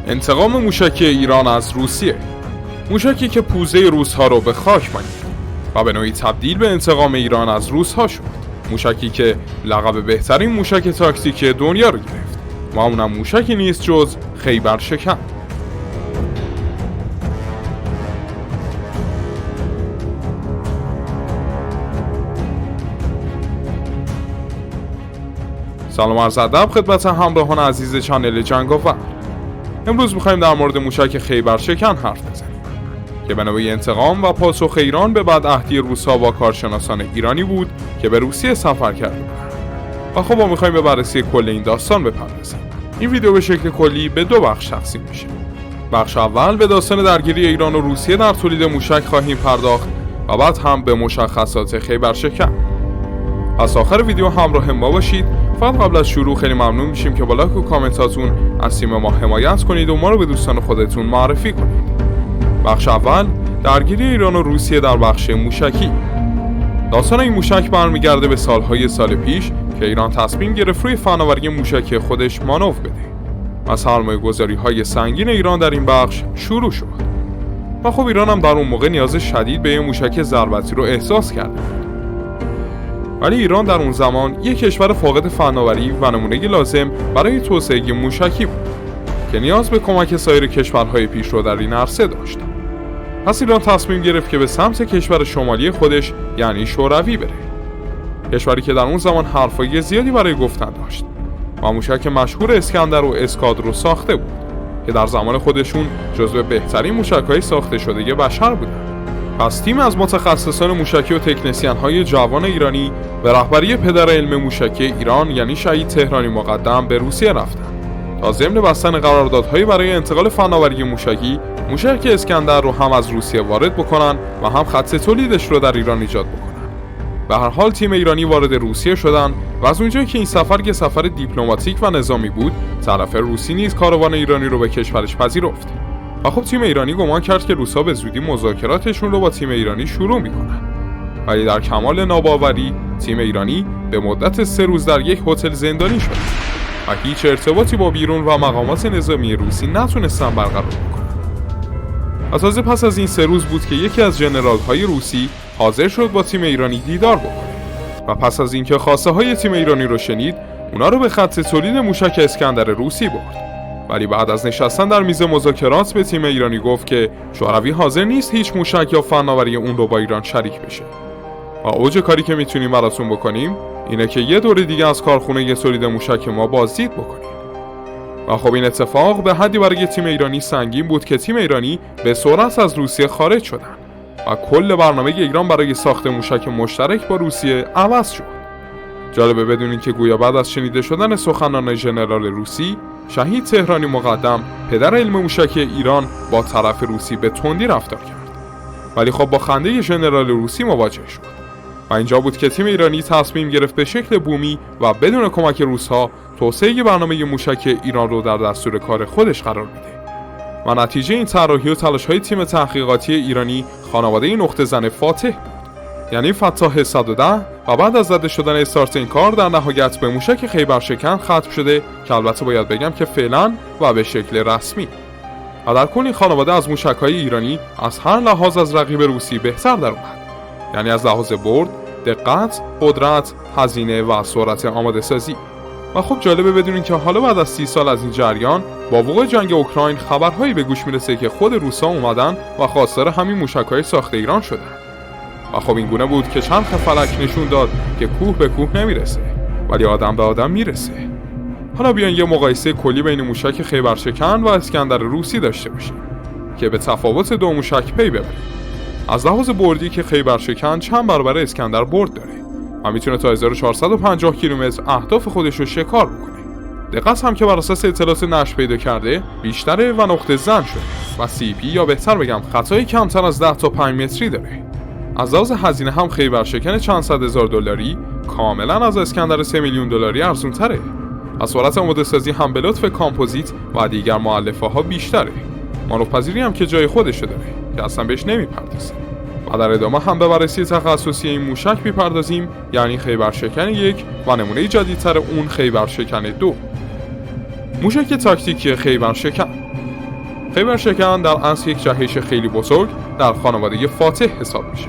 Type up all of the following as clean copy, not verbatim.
انتقام موشک ایران از روسیه. موشکی که پوزه روس‌ها رو به خاک مانید و به نوعی تبدیل به انتقام ایران از روس‌ها شد. موشکی که لقب بهترین موشک تاکتیکی دنیا رو گرفت و اونم موشکی نیست جز خیبرشکن. سلام عرض ادب خدمت همراهان عزیز چنل جنگاور. امروز می‌خوایم در مورد موشک خیبرشکن حرف بزنیم که به نوعی انتقام و پاسخ ایران به بدعهدی روس‌ها با کارشناسان ایرانی بود که به روسیه سفر کرده بودند. و خب ما می‌خوایم به بررسی کل این داستان بپردازیم. این ویدیو به شکل کلی به دو بخش تقسیم میشه. بخش اول به داستان درگیری ایران و روسیه در تولید موشک خواهیم پرداخت و بعد هم به مشخصات خیبرشکن. از آخر ویدیو همراه ما باشید. فقط قبل از شروع خیلی ممنون میشیم که با لایک و کامنتاتون از تیم ما حمایت کنید و ما رو به دوستان خودتون معرفی کنید. بخش اول درگیری ایران و روسیه در بخش موشکی. داستان این موشک برمیگرده به سال پیش که ایران تصمیم گرفت روی فناوری موشک خودش مانور بده و سرمایه‌گذاری‌های سنگین ایران در این بخش شروع شد. و خب ایران هم در اون موقع نیاز شدید به یه موشک ضربتی رو احساس کرده. ولی ایران در اون زمان یک کشور فاقد فناوری و نمونه لازم برای توسعه موشکی بود که نیاز به کمک سایر کشورهای پیشرو در این عرصه داشت. پس ایران تصمیم گرفت که به سمت کشور شمالی خودش یعنی شوروی بره. کشوری که در اون زمان حرفای زیادی برای گفتن داشت و موشک مشهور اسکندر و اسکاد رو ساخته بود که در زمان خودشون جزو بهترین موشک‌های ساخته شده بشر بودن. پس تیم از متخصصان موشکی و تکنسین‌های جوان ایرانی به رهبری پدر علم موشکی ایران یعنی شهید تهرانی مقدم به روسیه رفتند تا ضمن بستن قراردادهایی برای انتقال فناوری موشکی موشک اسکندر رو هم از روسیه وارد بکنن و هم خط تولیدش رو در ایران ایجاد بکنن. به هر حال تیم ایرانی وارد روسیه شدن و از اونجایی که این سفر یه سفر دیپلماتیک و نظامی بود، طرف روسی نیز کاروان ایرانی رو به کشورش پذیرفت. و خب تیم ایرانی گمان کرد که روس‌ها به زودی مذاکراتشون رو با تیم ایرانی شروع میکنن. ولی در کمال ناباوری تیم ایرانی به مدت 3 روز در یک هتل زندانی شد و هیچ ارتباطی با بیرون و مقامات نظامی روسی نتونستن برقرار بکنن. و تازه پس از این 3 روز بود که یکی از ژنرال‌های روسی حاضر شد با تیم ایرانی دیدار بکنه و پس از اینکه خواسته های تیم ایرانی رو شنید، اونا رو به خط تولید موشک اسکندر روسی برد. ولی بعد از نشستن در میز مذاکرات به تیم ایرانی گفت که شوروی حاضر نیست هیچ موشک یا فناوری اون رو با ایران شریک بشه. و اوج کاری که میتونیم براتون بکنیم اینه که یه دور دیگه از کارخونه تولید موشک ما بازدید بکنیم. و خب این اتفاق به حدی برای تیم ایرانی سنگین بود که تیم ایرانی به سرعت از روسیه خارج شدن و کل برنامه ایران برای ساخت موشک مشترک با روسیه عوض شد. جالبه بدونین که گویا بعد از شنیده شدن سخنان ژنرال روسی، شهید تهرانی مقدم پدر علم موشک ایران با طرف روسی به تندی رفتار کرد. ولی خب با خنده ژنرال روسی مواجه شد و اینجا بود که تیم ایرانی تصمیم گرفت به شکل بومی و بدون کمک روس‌ها توسعه برنامه موشک ایران رو در دستور کار خودش قرار بده. و نتیجه این طراحی و تلاش‌های تیم تحقیقاتی ایرانی خانواده نقطه زن فاتح بود، یعنی فتاح 110. و بعد از زده شدن استارت این کار در نهایت به موشک خیبرشکن ختم شده که البته باید بگم که فعلا و به شکل رسمی. و در کل این خانواده از موشک‌های ایرانی از هر لحاظ از رقیب روسی بهتر در اومد، یعنی از لحاظ برد، دقت، قدرت، هزینه و سرعت آماده سازی. و خب جالبه بدونین که حالا بعد از 30 سال از این جریان با وقوع جنگ اوکراین خبرهایی به گوش میرسه که خود روس‌ها اومدن و خواستار همین موشک‌های ساخت ایران شدن. و خب این گونه بود که چرخ فلک نشون داد که کوه به کوه نمیرسه ولی آدم به آدم میرسه. حالا بیاین یه مقایسه کلی بین موشک خیبرشکن و اسکندر روسی داشته باشیم که به تفاوت دو موشک پی ببریم. از لحاظ بردی که خیبرشکن چند برابر اسکندر برد داره و میتونه تا 1450 کیلومتر اهداف خودش رو شکار بکنه. دقت هم که بر اساس اطلاعات نشر پیدا کرده بیشتره و نقطه زن شده و CP یا بهتر بگم خطای کمتر از 10 تا 5 متری داره. از لحاظ هزینه هم خیبرشکن چند صد هزار دلاری کاملا از اسکندر 3 میلیون دلاری ارزون تره. از سرعت آماده سازی هم به لطف کامپوزیت و دیگر مؤلفه ها بیشتره. مانورپذیری هم که جای خودش داره که اصلا بهش نمیپردازیم. و در ادامه هم به بررسی تخصصی این موشک میپردازیم، یعنی خیبرشکن 1 و نمونه جدیدتر اون خیبرشکن 2. موشک تاکتیکی خیبرشکن. خیبر شکن در اصل یک جهش خیلی بزرگ در خانواده فاتح حساب میشه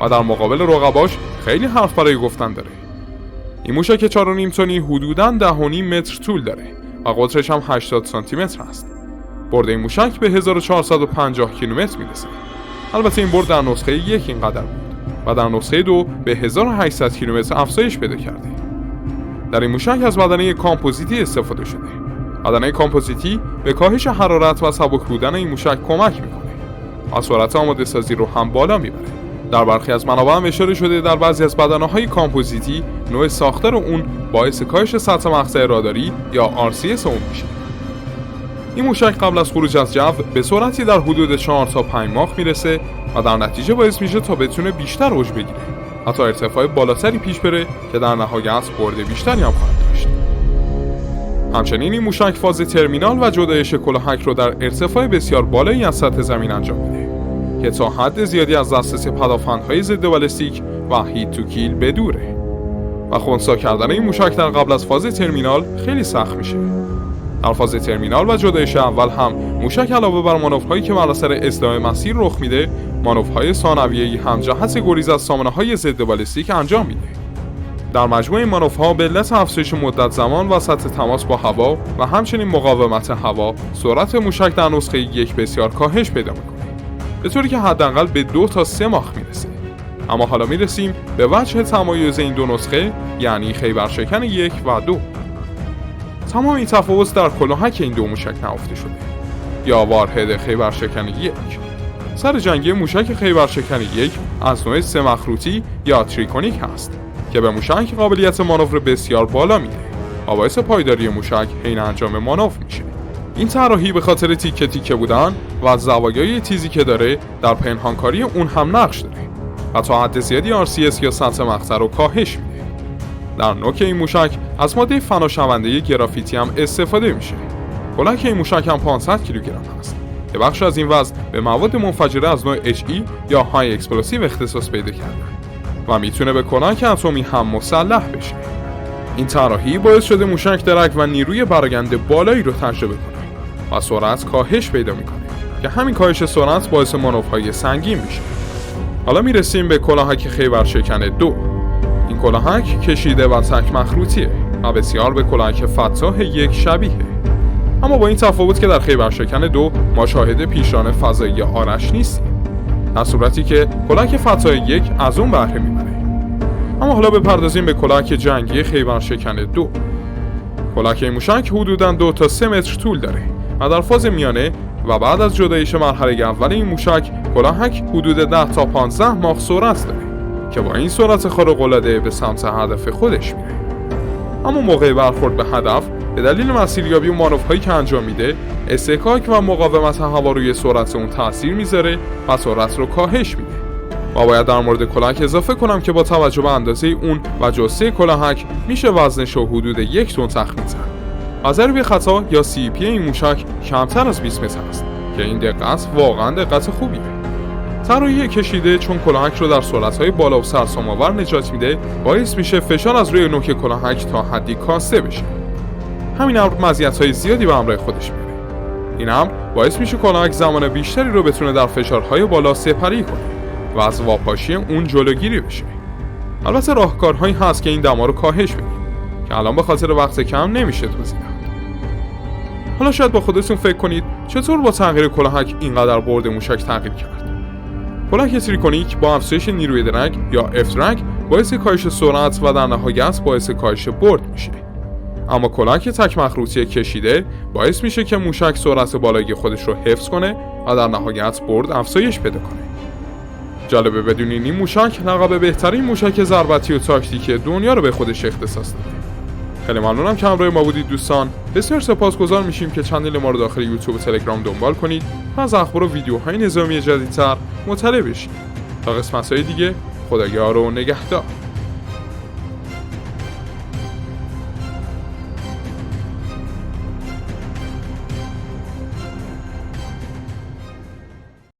و در مقابل رقباش خیلی حرف برای گفتن داره. این موشک 4.5 تنی حدوداً 10.5 متر طول داره و قطرش هم 80 سانتی متر است. برد این موشک به 1450 کیلومتر میرسه. البته این برد در نسخه 1 اینقدر بود و در نسخه 2 به 1800 کیلومتر افزایش پیدا کرده. در این موشک از بدنه کامپوزیتی استفاده شده. بدنه کامپوزیتی به کاهش حرارت و سبک بودن این موشک کمک میکنه و سرعت آماده سازی رو هم بالا میبره. در برخی از منابع هم اشاره شده در بعضی از بدنه‌های کامپوزیتی نوع ساختار اون باعث کاهش سطح مقطع راداری یا RCS اون میشه. این موشک قبل از خروج از جو به سرعتی در حدود 4 تا 5 ماخ میرسه و در نتیجه باعث میشه تا بتونه بیشتر اوج بگیره و تا ارتفاع بالاتری پیش بره که در نهایت برد بیشتری هم خواهد داشت. همچنین این موشک فاز ترمینال و جدایش کلاهک رو در ارتفاع بسیار بالایی از سطح زمین انجام میده که تا حد زیادی از دسترسی پدافندهای ضد بالستیک و هیت تو کیل بدوره و خنثی کردن این موشک در قبل از فاز ترمینال خیلی سخت میشه. در فاز ترمینال و جدایش اول هم موشک علاوه بر مانورهایی که بر اثر اصلاح مسیر رخ میده، مانورهای ثانویه‌ای هم جهت گریز از سامانه‌های ضد بالستیک انجام میده. در مجموع این مانورها به علت افزایش مدت زمان و سطح تماس با هوا و همچنین مقاومت هوا، سرعت موشک در نسخه 1 بسیار کاهش پیدا میکنه، به طوری که حداقل به 2 تا 3 ماخ میرسه. اما حالا میرسیم به وجه تمایز این دو نسخه، یعنی خیبر شکن 1 و 2. تمام این تفاوت در کلاهک این دو موشک نهفته شده یا وارهد خیبر شکن 1. سر جنگی موشک خیبر شکن 1 از نوع 3 مخروطی یا تریکونیک هست که به موشک قابلیت مانور بسیار بالا میده و باعث پایداری موشک حین انجام مانور میشه. این طراحی به خاطر تیکه تیکه بودن و زوایای تیزی که داره در پنهانکاری اون هم نقش داره و تا حد زیادی RCS یا سطح مقطع رو کاهش میده. در نوک این موشک از ماده فناشونده گرافیتی هم استفاده میشه. کلاهک این موشک هم 500 کیلوگرم هست که بخش از این وزن به مواد منفجره از نوع HE یا های اکسپلوسیو اختصاص پیدا کرده و میتونه به کلاهک اتمی هم مسلح بشه. این طراحی باعث شده موشک درک و نیروی پراکنده بالایی رو تجربه کنه و سرعت کاهش پیدا میکنه که همین کاهش سرعت باعث مانورهای سنگین میشه. حالا میرسیم به کلاهک خیبر شکن 2. این کلاهک کشیده و تک مخروطیه و بسیار به کلاهک فتاح 1 شبیهه، اما با این تفاوت که در خیبر شکن 2 ما شاهد پیشران فضایی آرش نیستیم، در صورتی که کلاهک فتاح 1 از اون بهره میبره. اما حالا بپردازیم به کلاهک جنگی خیبر شکن 2. کلاهک این موشک حدوداً 2 تا 3 متر طول داره و در فاز میانه و بعد از جدایش مرحله اول این موشک کلاهک حدود 10 تا 15 ماخ سرعت داره که با این سرعت خارق‌العاده به سمت هدف خودش میره. اما موقع برخورد به هدف به دلیل مسیریابی و مانورهایی که انجام میده، اصطکاک و مقاومت هوا روی سرعت اون تاثیر میذاره و سرعت رو کاهش میده. و باید در مورد کلاهک اضافه کنم که با توجه به اندازه اون و جثه کلاهک میشه وزنش رو حدود 1 تن تخمین زد. و ضریب خطا یا CP این موشک کمتر از 20 متر است که این دقت واقعا دقت خوبیه. طراحی کشیده چون کلاهک رو در سرعت‌های بالا و سرسام‌آور نجات میده، باعث میشه فشار از روی نوک کلاهک تا حدی کاسته بشه. همین امر مزیت‌های زیادی به همراه خودش میاره. این امر باعث میشه کلاهک زمان بیشتری رو بتونه در فشارهای بالا سپری کنه و از واپاشی اون جلوگیری بشه. البته راهکارهایی هست که این دما رو کاهش بدیم که الان به خاطر وقت کم نمیشه توضیح داد. حالا شاید با خودتون فکر کنید چطور با تغییر کلاهک اینقدر برد موشک تغییر کرد. کلاهک تریکونیک با افزایش نیروی درگ یا F-drag باعث کاهش سرعت و در نهایت باعث کاهش برد میشه. اما کلاهک تک مخروطی کشیده باعث میشه که موشک سرعت بالایی خودش رو حفظ کنه و در نهایت برد افزایش پیدا کنه. جالبه بدونین این موشک لقب بهترین موشک ضربتی و تاکتیک دنیا رو به خودش اختصاص داده. خیلی ممنونم که همراه ما بودید دوستان. بسیار سپاسگزار میشیم که چنل ما رو داخل یوتیوب و تلگرام دنبال کنید و از اخبار و ویدیوهای نظامی جدیدتر مطلع بشید. تا قسمت‌های دیگه، خدایا رو نگهدار.